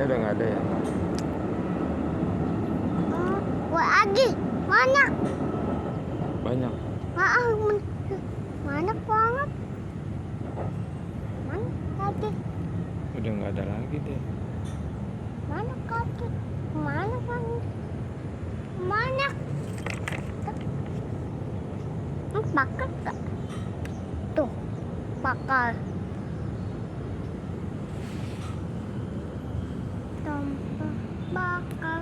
Kayaknya udah nggak ada ya. Lagi mana? Banyak. Mana banget? Mana lagi? Udah nggak ada lagi deh. Mana kaki? Mana banget? Mana? Bakal gak? Tuh, bakal. Tom.